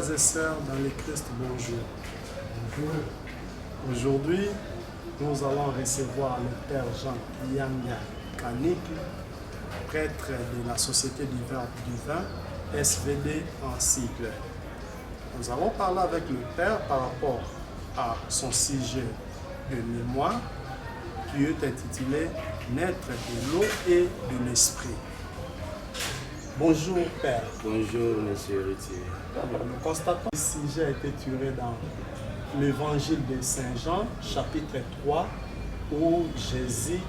Frères et sœurs dans le Christ, bonjour. Aujourd'hui, nous allons recevoir le Père Jean Yanga Kanik, prêtre de la Société du Vin, SVD en sigle. Nous allons parler avec le Père par rapport à son sujet de mémoire qui est intitulé « Naître de l'eau et de l'esprit ». Bonjour Père. Bonjour Monsieur Héritier. Nous constatons que ce sujet a été tiré dans l'évangile de Saint Jean, chapitre 3, où Jésus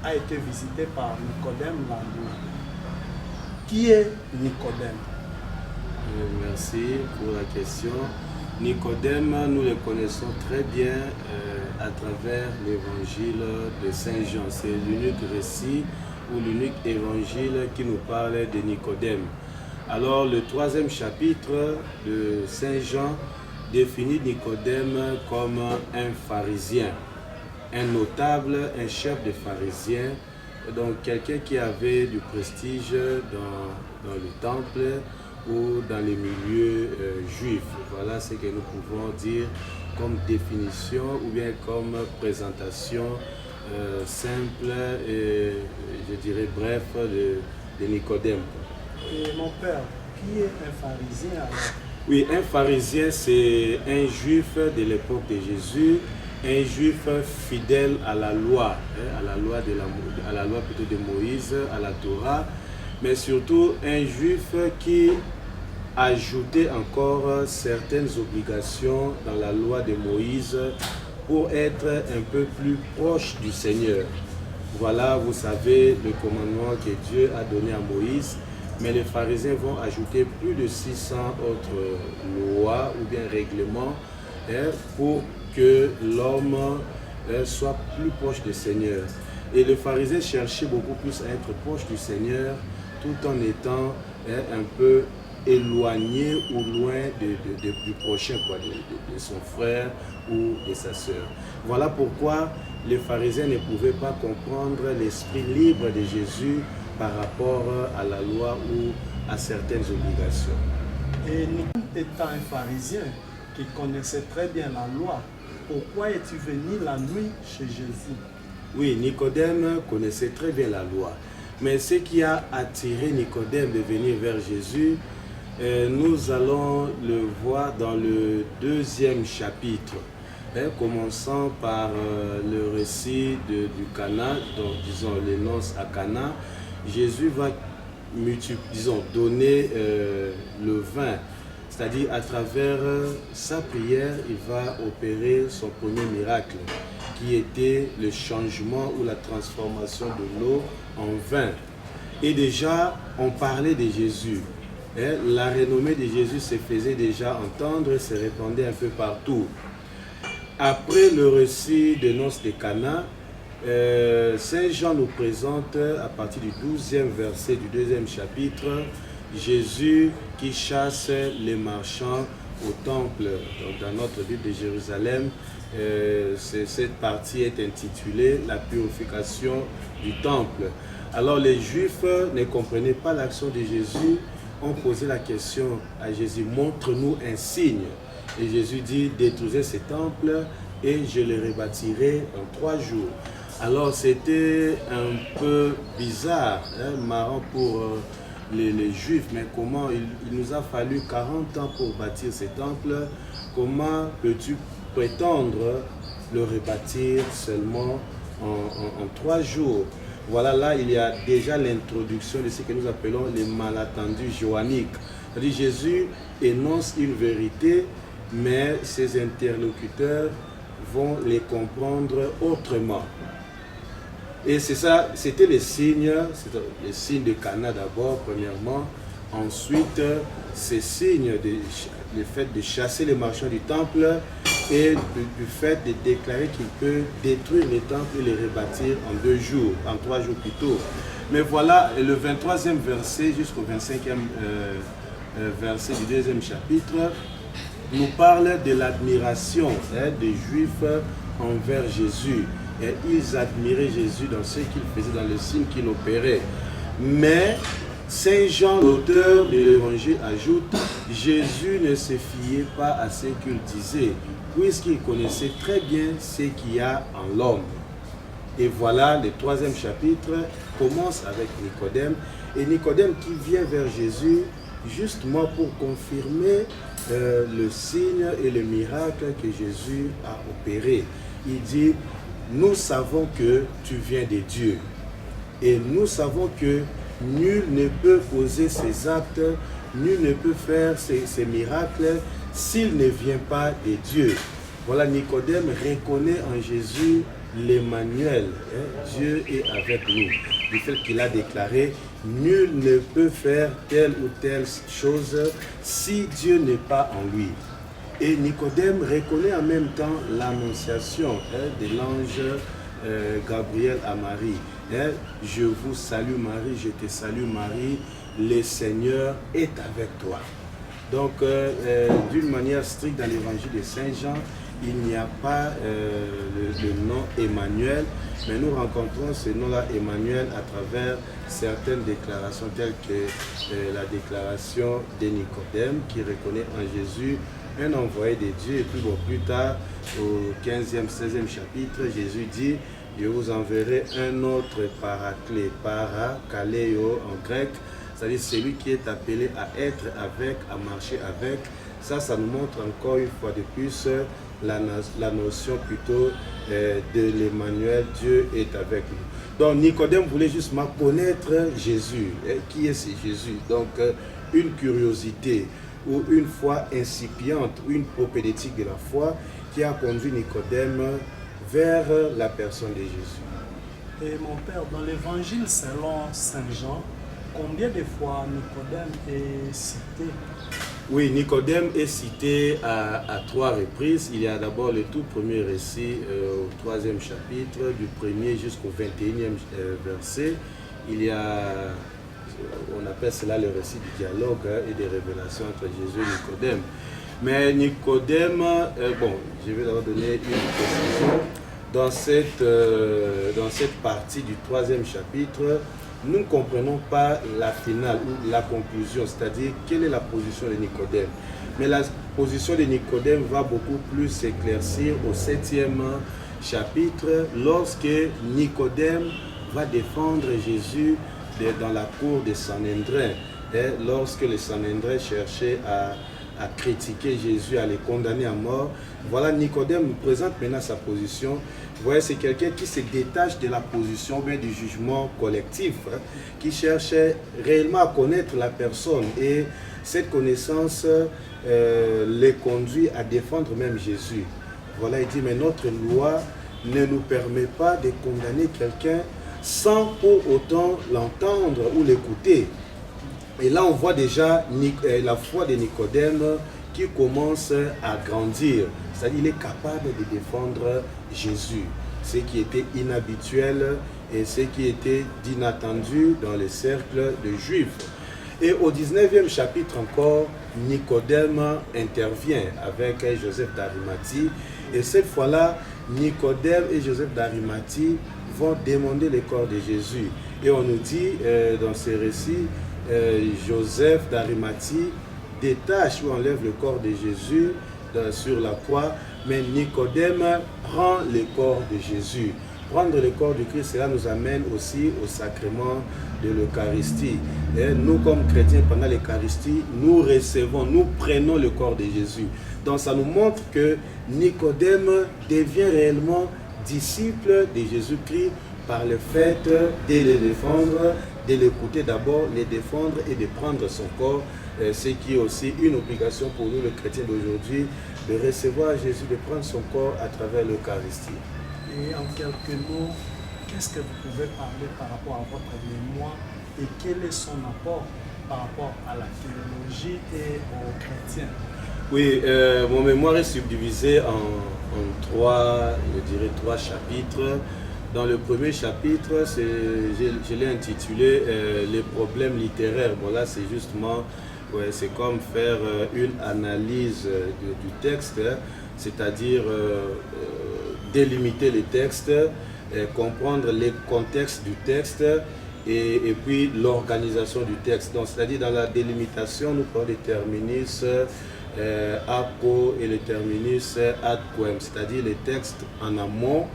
a été visité par Nicodème la nuit. Qui est Nicodème? Merci pour la question. Nicodème, nous le connaissons très bien à travers l'évangile de Saint Jean. C'est l'unique récit ou l'unique évangile qui nous parle de Nicodème. Alors le troisième chapitre de Saint Jean définit Nicodème comme un pharisien, un notable, un chef de pharisiens, donc quelqu'un qui avait du prestige dans le temple ou dans les milieux juifs. Voilà ce que nous pouvons dire comme définition ou bien comme présentation simple et je dirais bref de Nicodème. Et mon Père, qui est un pharisien alors? Oui, un pharisien c'est un juif de l'époque de Jésus, un juif fidèle à la loi, à la loi plutôt de Moïse, à la Torah, mais surtout un juif qui ajoutait encore certaines obligations dans la loi de Moïse pour être un peu plus proche du Seigneur. Voilà, vous savez, le commandement que Dieu a donné à Moïse, mais les pharisiens vont ajouter plus de 600 autres lois ou bien règlements pour que l'homme soit plus proche du Seigneur. Et les pharisiens cherchaient beaucoup plus à être proche du Seigneur tout en étant un peu éloigné ou loin du prochain, de son frère ou de sa sœur. Voilà pourquoi les pharisiens ne pouvaient pas comprendre l'esprit libre de Jésus par rapport à la loi ou à certaines obligations. Et Nicodème étant un pharisien qui connaissait très bien la loi, pourquoi es-tu venu la nuit chez Jésus? Oui, Nicodème connaissait très bien la loi. Mais ce qui a attiré Nicodème de venir vers Jésus, nous allons le voir dans le deuxième chapitre, commençant par le récit du Cana, donc disons les noces à Cana. Jésus va donner le vin, c'est-à-dire à travers sa prière, il va opérer son premier miracle, qui était le changement ou la transformation de l'eau en vin. Et déjà, on parlait de Jésus. La renommée de Jésus se faisait déjà entendre et se répandait un peu partout. Après le récit des noces de Cana, Saint Jean nous présente à partir du 12e verset du deuxième chapitre, Jésus qui chasse les marchands au temple. Donc dans notre Bible de Jérusalem, cette partie est intitulée « La purification du temple ». Alors les Juifs ne comprenaient pas l'action de Jésus, ont posé la question à Jésus, montre-nous un signe. Et Jésus dit, détruisez ce temple et je le rebâtirai en 3 jours. Alors c'était un peu bizarre, marrant pour les Juifs, mais comment il nous a fallu 40 ans pour bâtir ce temple, comment peux-tu prétendre le rebâtir seulement en 3 jours? Voilà, là il y a déjà l'introduction de ce que nous appelons les malentendus johanniques. C'est-à-dire Jésus énonce une vérité, mais ses interlocuteurs vont les comprendre autrement. Et c'est ça, c'était les signes de Cana d'abord, premièrement. Ensuite, ces signes, le fait de chasser les marchands du temple et du fait de déclarer qu'il peut détruire les temples et les rebâtir en 2 jours, en 3 jours plutôt. Mais voilà, le 23e verset jusqu'au 25e verset du 2e chapitre nous parle de l'admiration des Juifs envers Jésus. Et ils admiraient Jésus dans ce qu'il faisait, dans le signe qu'il opérait. Mais Saint Jean, l'auteur de l'évangile, ajoute « Jésus ne se fiait pas à ce qu'il disait, puisqu'il connaissait très bien ce qu'il y a en l'homme. » Et voilà, le troisième chapitre commence avec Nicodème. Et Nicodème qui vient vers Jésus justement pour confirmer le signe et le miracle que Jésus a opéré. Il dit, nous savons que tu viens de Dieu. Et nous savons que nul ne peut poser ces actes, nul ne peut faire ces miracles s'il ne vient pas de Dieu. Voilà, Nicodème reconnaît en Jésus l'Emmanuel, Dieu est avec nous. Du fait qu'il a déclaré, nul ne peut faire telle ou telle chose si Dieu n'est pas en lui. Et Nicodème reconnaît en même temps l'annonciation de l'ange Gabriel à Marie. Je vous salue Marie, je te salue Marie, le Seigneur est avec toi. Donc, d'une manière stricte dans l'évangile de Saint Jean, il n'y a pas le nom Emmanuel, mais nous rencontrons ce nom-là Emmanuel à travers certaines déclarations telles que la déclaration de Nicodème qui reconnaît en Jésus un envoyé de Dieu. Et puis bon, plus tard, au 15e, 16e chapitre, Jésus dit « Je vous enverrai un autre paraclet, parakaleo en grec », c'est-à-dire celui qui est appelé à être avec, à marcher avec. Ça nous montre encore une fois de plus la notion plutôt de l'Emmanuel, Dieu est avec nous. Donc Nicodème voulait justement connaître Jésus. Qui est ce Jésus? Donc une curiosité ou une foi incipiente, ou une propédétique de la foi qui a conduit Nicodème vers la personne de Jésus. Et mon père, dans l'évangile selon Saint Jean, combien de fois Nicodème est cité? Oui, Nicodème est cité à 3 reprises. Il y a d'abord le tout premier récit au 3e chapitre, du 1er jusqu'au 21e verset. Il y a, on appelle cela le récit du dialogue et des révélations entre Jésus et Nicodème. Mais Nicodème, bon, je vais d'abord donner une précision. Dans cette partie du 3e chapitre, nous ne comprenons pas la finale ou la conclusion, c'est-à-dire quelle est la position de Nicodème. Mais la position de Nicodème va beaucoup plus s'éclaircir au 7e chapitre, lorsque Nicodème va défendre Jésus dans la cour de Sanhédrin, lorsque les Sanhédrin cherchaient à critiquer Jésus, à les condamner à mort. Voilà, Nicodème nous présente maintenant sa position. Vous voyez, c'est quelqu'un qui se détache de la position bien du jugement collectif, qui cherche réellement à connaître la personne. Et cette connaissance les conduit à défendre même Jésus. Voilà, il dit, mais notre loi ne nous permet pas de condamner quelqu'un sans pour autant l'entendre ou l'écouter. Et là, on voit déjà la foi de Nicodème qui commence à grandir. C'est-à-dire qu'il est capable de défendre Jésus. Ce qui était inhabituel et ce qui était d'inattendu dans les cercles de Juifs. Et au 19e chapitre encore, Nicodème intervient avec Joseph d'Arimathie. Et cette fois-là, Nicodème et Joseph d'Arimathie vont demander le corps de Jésus. Et on nous dit dans ces récits, Joseph d'Arimathie détache ou enlève le corps de Jésus sur la croix, mais Nicodème prend le corps de Jésus. Prendre le corps du Christ, cela nous amène aussi au sacrement de l'Eucharistie. Nous, comme chrétiens, pendant l'Eucharistie, nous recevons, nous prenons le corps de Jésus. Donc ça nous montre que Nicodème devient réellement disciple de Jésus-Christ par le fait de le défendre, de l'écouter d'abord, le défendre et de prendre son corps, ce qui est aussi une obligation pour nous, les chrétiens d'aujourd'hui, de recevoir Jésus, de prendre son corps à travers l'Eucharistie. Et en quelques mots, qu'est-ce que vous pouvez parler par rapport à votre mémoire et quel est son apport par rapport à la théologie et aux chrétiens? Oui, mon mémoire est subdivisé en trois chapitres. Dans le premier chapitre, je l'ai intitulé les problèmes littéraires. Bon, là, c'est justement, c'est comme faire une analyse du texte, c'est-à-dire délimiter les textes, comprendre les contextes du texte et puis l'organisation du texte. Donc, c'est-à-dire dans la délimitation, nous prenons les terminus apo et les terminus ad quem, c'est-à-dire les textes en amont.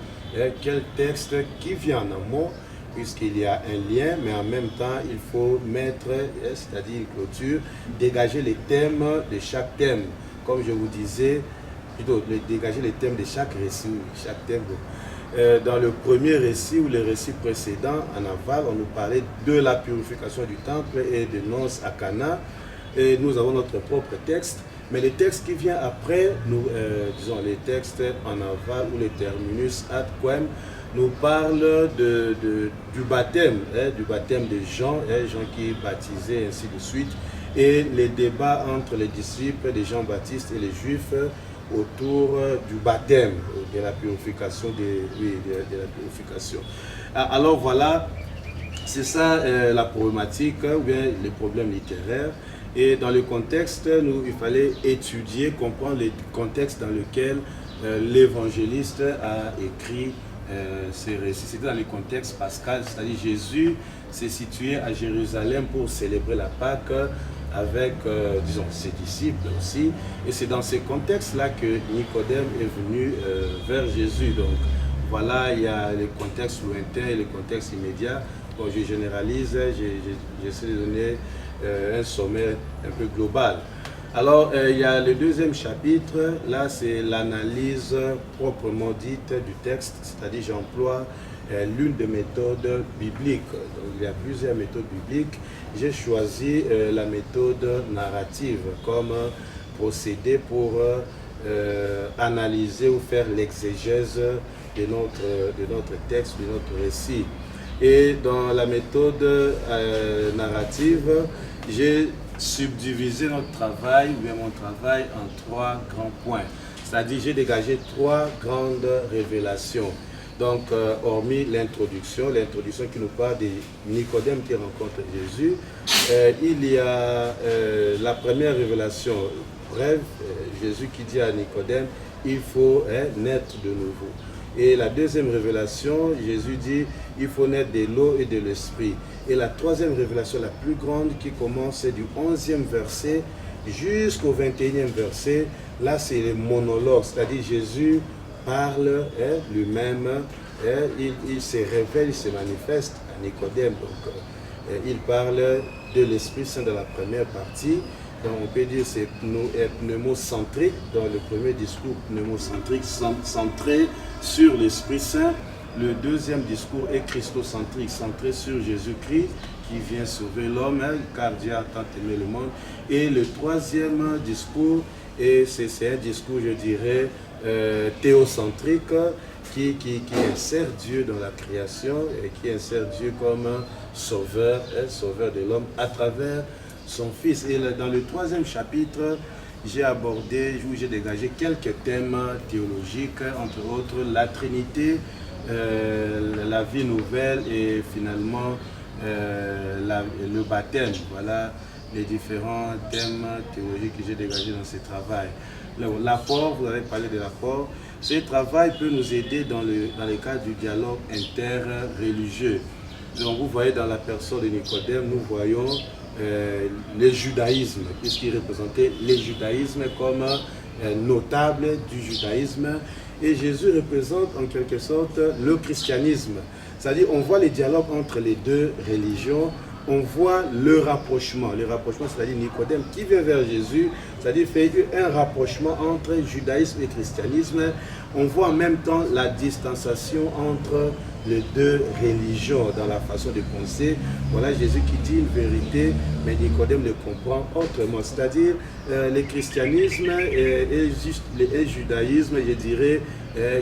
Quel texte qui vient en amont, puisqu'il y a un lien, mais en même temps, il faut mettre, c'est-à-dire une clôture, dégager les thèmes de chaque thème. Comme je vous disais, plutôt dégager les thèmes de chaque récit, chaque thème. Dans le premier récit ou le récit précédent, en aval, on nous parlait de la purification du temple et de noces à Cana. Et nous avons notre propre texte. Mais les textes qui viennent après, disons les textes en aval ou les terminus ad quem, nous parlent du baptême de Jean, Jean qui est baptisé, ainsi de suite, et les débats entre les disciples de Jean-Baptiste et les Juifs autour du baptême, de la purification, de la purification. Alors voilà, c'est ça la problématique, ou bien les problèmes littéraires. Et dans le contexte, il fallait étudier, comprendre le contexte dans lequel l'évangéliste a écrit ces récits. C'était dans le contexte pascal, c'est-à-dire Jésus s'est situé à Jérusalem pour célébrer la Pâque avec, disons, ses disciples aussi. Et c'est dans ces contextes-là que Nicodème est venu vers Jésus. Donc voilà, il y a les contextes lointains et les contextes immédiats. Bon, je généralise, j'essaie de donner un sommaire un peu global. Alors, il y a le deuxième chapitre, là c'est l'analyse proprement dite du texte, c'est-à-dire j'emploie l'une des méthodes bibliques. Donc, il y a plusieurs méthodes bibliques. J'ai choisi la méthode narrative comme procédé pour analyser ou faire l'exégèse de notre texte, de notre récit. Et dans la méthode narrative, j'ai subdivisé notre travail, ou bien mon travail, en trois grands points. C'est-à-dire, j'ai dégagé trois grandes révélations. Donc, hormis l'introduction qui nous parle de Nicodème qui rencontre Jésus, il y a la première révélation brève, Jésus qui dit à Nicodème, il faut naître de nouveau. Et la deuxième révélation, Jésus dit, il faut naître de l'eau et de l'esprit. Et la troisième révélation, la plus grande, qui commence du 11e verset jusqu'au 21e verset, là c'est le monologue, c'est-à-dire Jésus parle lui-même, il se révèle, il se manifeste à Nicodème. Donc, il parle de l'Esprit Saint dans la première partie. Donc, on peut dire que c'est pneumocentrique, dans le premier discours pneumocentrique, centré sur l'Esprit Saint. Le deuxième discours est christocentrique, centré sur Jésus-Christ qui vient sauver l'homme, car Dieu a tant aimé le monde. Et le troisième discours, c'est un discours, je dirais, théocentrique, qui insère Dieu dans la création et qui insère Dieu comme sauveur, sauveur de l'homme à travers son Fils. Et dans le troisième chapitre, j'ai dégagé quelques thèmes théologiques, entre autres la Trinité, la vie nouvelle et finalement le baptême. Voilà les différents thèmes théologiques que j'ai dégagés dans ce travail. L'apport, vous avez parlé de l'apport. Ce travail peut nous aider dans le cadre du dialogue interreligieux. Donc vous voyez dans la personne de Nicodème, nous voyons le judaïsme, puisqu'il représentait le judaïsme comme notable du judaïsme. Et Jésus représente en quelque sorte le christianisme. C'est-à-dire on voit les dialogues entre les deux religions, on voit le rapprochement, c'est-à-dire Nicodème qui vient vers Jésus, c'est-à-dire fait un rapprochement entre judaïsme et christianisme. On voit en même temps la distanciation entre les deux religions dans la façon de penser. Voilà Jésus qui dit une vérité, mais Nicodème le comprend autrement. C'est-à-dire le christianisme et le judaïsme, je dirais,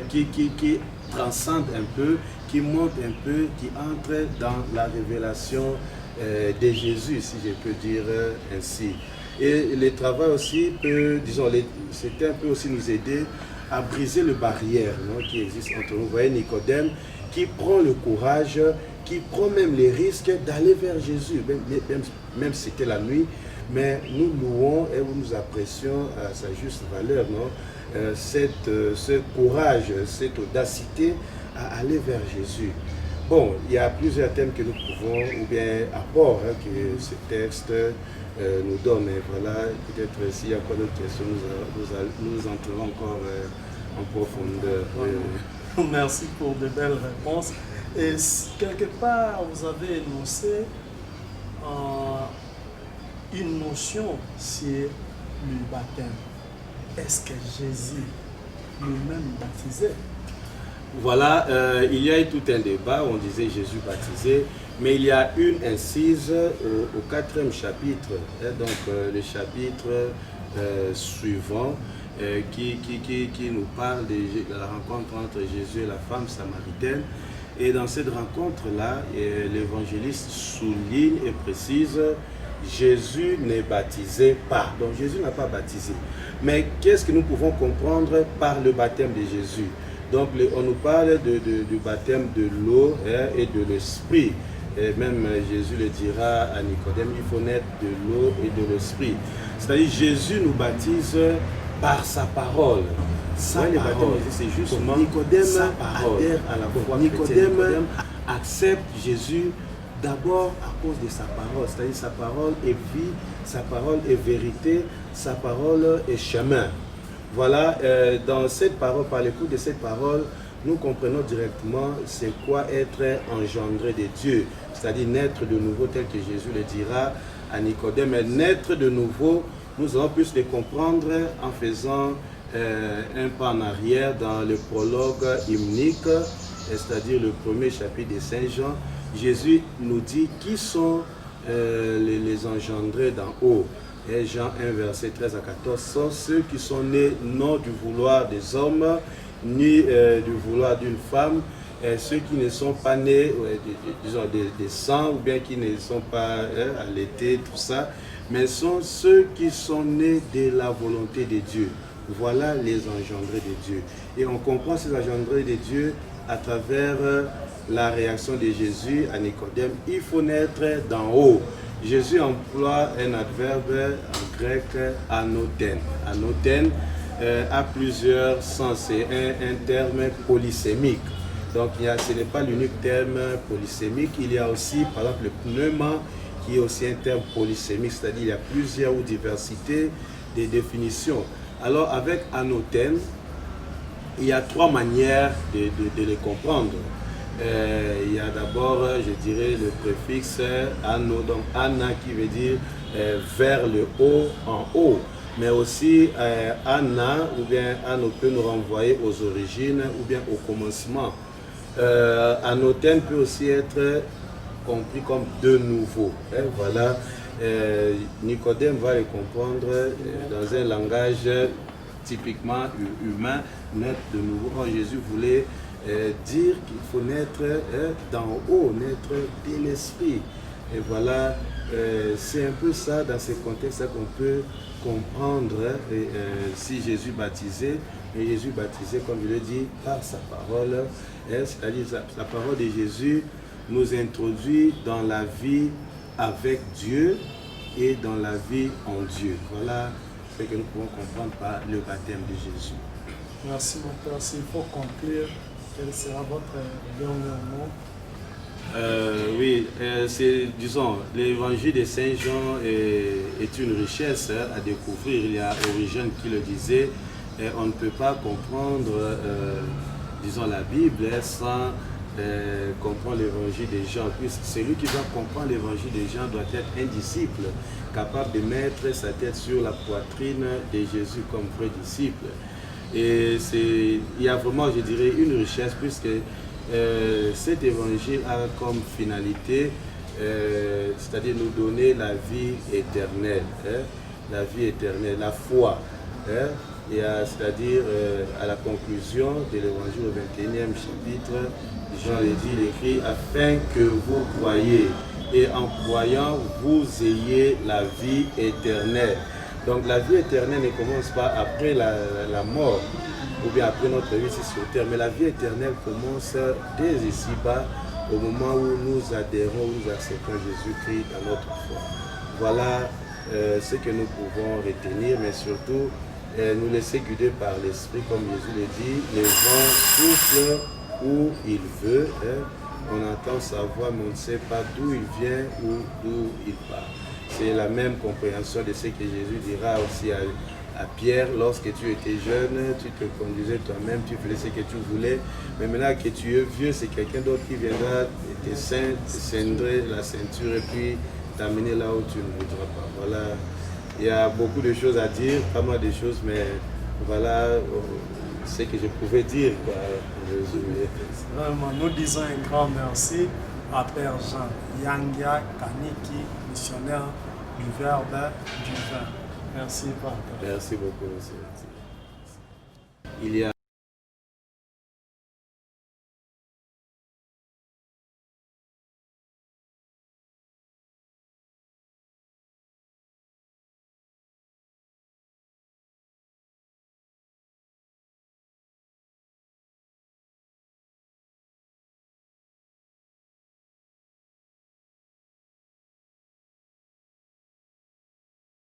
qui transcende un peu, qui monte un peu, qui entre dans la révélation de Jésus, si je peux dire ainsi. Et le travail aussi peut, disons, c'était un peu aussi nous aider à briser les barrières qui existent entre nous. Vous voyez Nicodème qui prend le courage, qui prend même les risques d'aller vers Jésus, même si c'était la nuit, mais nous louons et nous apprécions à sa juste valeur, ce courage, cette audacité à aller vers Jésus. Bon, il y a plusieurs thèmes que nous pouvons, ou bien apports que ce texte nous donne. Et voilà, peut-être s'il y a encore d'autres questions, nous entrerons encore en profondeur. Merci pour de belles réponses. Et quelque part, vous avez énoncé une notion sur le baptême. Est-ce que Jésus lui-même baptisait? Voilà, il y a eu tout un débat, on disait Jésus baptisé, mais il y a une incise au 4e chapitre, donc le chapitre suivant, qui nous parle de la rencontre entre Jésus et la femme samaritaine. Et dans cette rencontre-là, l'évangéliste souligne et précise, Jésus n'est baptisé pas. Donc Jésus n'a pas baptisé. Mais qu'est-ce que nous pouvons comprendre par le baptême de Jésus? Donc on nous parle du baptême de l'eau et de l'esprit. Et même Jésus le dira à Nicodème, il faut naître de l'eau et de l'esprit. C'est-à-dire Jésus nous baptise par sa parole. Sa parole, c'est justement Nicodème adhère à la foi. Nicodème accepte Jésus d'abord à cause de sa parole. C'est-à-dire sa parole est vie, sa parole est vérité, sa parole est chemin. Voilà, dans cette parole, par l'écoute de cette parole, nous comprenons directement c'est quoi être engendré de Dieu, c'est-à-dire naître de nouveau tel que Jésus le dira à Nicodème. Mais naître de nouveau, nous allons plus le comprendre en faisant un pas en arrière dans le prologue hymnique, c'est-à-dire le premier chapitre de Saint Jean. Jésus nous dit qui sont les engendrés d'en haut. Et Jean 1, verset 13 à 14, sont ceux qui sont nés non du vouloir des hommes, ni du vouloir d'une femme, ceux qui ne sont pas nés, disons, des sangs, ou bien qui ne sont pas allaités, tout ça, mais sont ceux qui sont nés de la volonté de Dieu. Voilà les engendrés de Dieu. Et on comprend ces engendrés de Dieu à travers la réaction de Jésus à Nicodème. Il faut naître d'en haut. Jésus emploie un adverbe en grec, anoten. Anoten a plusieurs sens, c'est un terme polysémique. Donc ce n'est pas l'unique terme polysémique, il y a aussi par exemple le pneuma qui est aussi un terme polysémique, c'est-à-dire il y a plusieurs ou diversité des définitions. Alors avec anoten, il y a trois manières de les comprendre. Il y a d'abord, je dirais, le préfixe anno, donc anna qui veut dire vers le haut, en haut. Mais aussi anna ou bien anno peut nous renvoyer aux origines ou bien au commencement. Anoten peut aussi être compris comme de nouveau. Voilà, Nicodème va le comprendre dans un langage typiquement humain, naître de nouveau. Quand Jésus voulait dire qu'il faut naître d'en haut, naître de l'esprit. Et voilà, c'est un peu ça, dans ce contexte qu'on peut comprendre si Jésus baptisait, et Jésus baptisait, comme je l'ai dit, par sa parole, c'est-à-dire la parole de Jésus nous introduit dans la vie avec Dieu et dans la vie en Dieu. Voilà ce que nous pouvons comprendre par le baptême de Jésus. Merci mon Père. S'il faut conclure, quel sera votre dernier mot? Oui, disons, l'évangile de Saint Jean est une richesse à découvrir. Il y a Origène qui le disait, on ne peut pas comprendre, disons, la Bible sans comprendre l'évangile de Jean. Puisque celui qui va comprendre l'évangile de Jean doit être un disciple, capable de mettre sa tête sur la poitrine de Jésus comme vrai disciple. Et il y a vraiment, je dirais, une richesse puisque cet évangile a comme finalité, c'est-à-dire nous donner la vie éternelle, la vie éternelle, la foi. C'est-à-dire à la conclusion de l'évangile au 21e chapitre, Jean le dit, il écrit, afin que vous croyiez et en croyant vous ayez la vie éternelle. Donc la vie éternelle ne commence pas après la mort ou bien après notre vie ici sur terre, mais la vie éternelle commence dès ici-bas, au moment où nous adhérons, nous acceptons Jésus-Christ dans notre foi. Voilà ce que nous pouvons retenir, mais surtout nous laisser guider par l'Esprit, comme Jésus le dit, le vent souffle où il veut, On entend sa voix, mais on ne sait pas d'où il vient ou d'où il part. C'est la même compréhension de ce que Jésus dira aussi à Pierre. Lorsque tu étais jeune, tu te conduisais toi-même, tu faisais ce que tu voulais. Mais maintenant que tu es vieux, c'est quelqu'un d'autre qui viendra te cindrer la ceinture et puis t'amener là où tu ne voudras pas. Voilà. Il y a beaucoup de choses à dire, pas mal de choses, mais voilà ce que je pouvais dire, quoi, en résumé. Vraiment, nous disons un grand merci à Père Jean Yangia Kaniki, missionnaire du Verbe du vin. Merci, Papa. Merci beaucoup, monsieur. Il y a